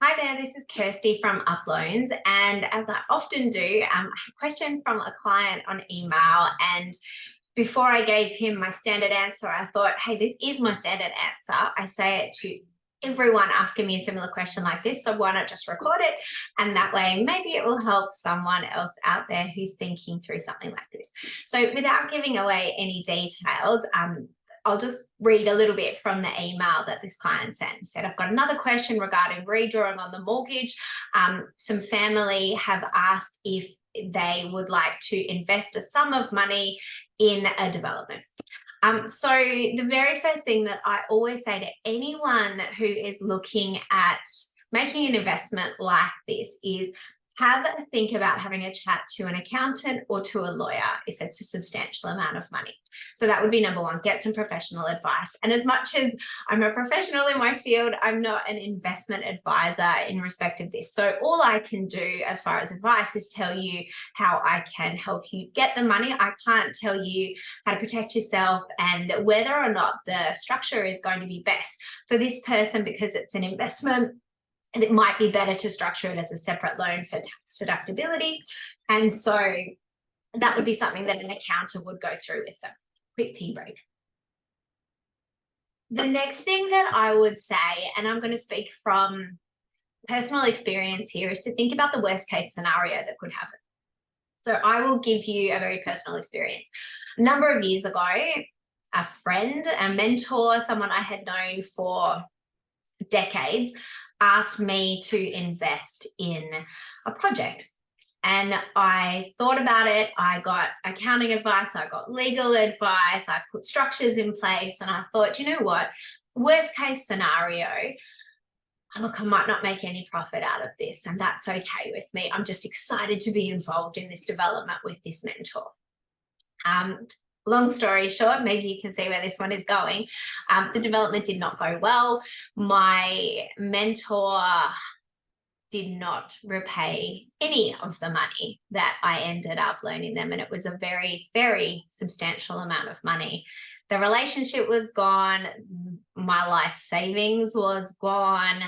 Hi there, this is Kirsty from Uploans, and as I often do, I had a question from a client on email, and before I gave him my standard answer, I thought, hey, this is my standard answer. I say it to everyone asking me a similar question like this, so why not just record it? And that way, maybe it will help someone else out there who's thinking through something like this. So without giving away any details, I'll just read a little bit from the email that this client sent. He said, I've got another question regarding redrawing on the mortgage. Some family have asked if they would like to invest a sum of money in a development. So the very first thing that I always say to anyone who is looking at making an investment like this is have a think about having a chat to an accountant or to a lawyer if it's a substantial amount of money. So that would be number one, get some professional advice. And as much as I'm a professional in my field, I'm not an investment advisor in respect of this. So all I can do as far as advice is tell you how I can help you get the money. I can't tell you how to protect yourself and whether or not the structure is going to be best for this person because it's an investment. And it might be better to structure it as a separate loan for tax deductibility. And so that would be something that an accountant would go through with them. Quick tea break. The next thing that I would say, and I'm going to speak from personal experience here, is to think about the worst case scenario that could happen. So I will give you a very personal experience. A number of years ago, a friend, a mentor, someone I had known for decades, asked me to invest in a project. And I thought about it. I got accounting advice. I got legal advice. I put structures in place. And I thought, you know what? Worst case scenario, look, I might not make any profit out of this. And that's okay with me. I'm just excited to be involved in this development with this mentor. Long story short, maybe you can see where this one is going. The development did not go well. My mentor did not repay any of the money that I ended up loaning them. And it was a very, very substantial amount of money. The relationship was gone. My life savings was gone.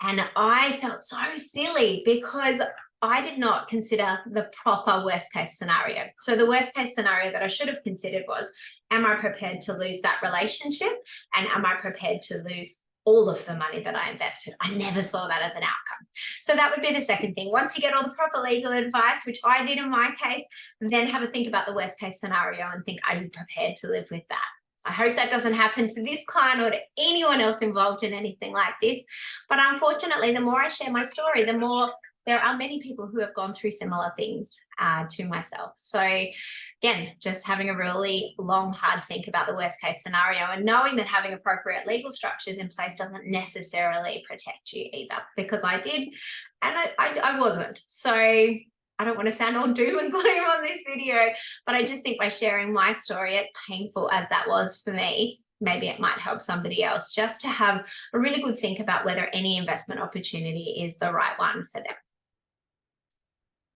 And I felt so silly because I did not consider the proper worst case scenario. So the worst case scenario that I should have considered was, am I prepared to lose that relationship? And am I prepared to lose all of the money that I invested? I never saw that as an outcome. So that would be the second thing. Once you get all the proper legal advice, which I did in my case, then have a think about the worst case scenario and think, are you prepared to live with that? I hope that doesn't happen to this client or to anyone else involved in anything like this. But unfortunately, the more I share my story, the more there are many people who have gone through similar things to myself. So again, just having a really long, hard think about the worst case scenario and knowing that having appropriate legal structures in place doesn't necessarily protect you either, because I did and I wasn't. So I don't want to sound all doom and gloom on this video, but I just think by sharing my story, as painful as that was for me, maybe it might help somebody else just to have a really good think about whether any investment opportunity is the right one for them.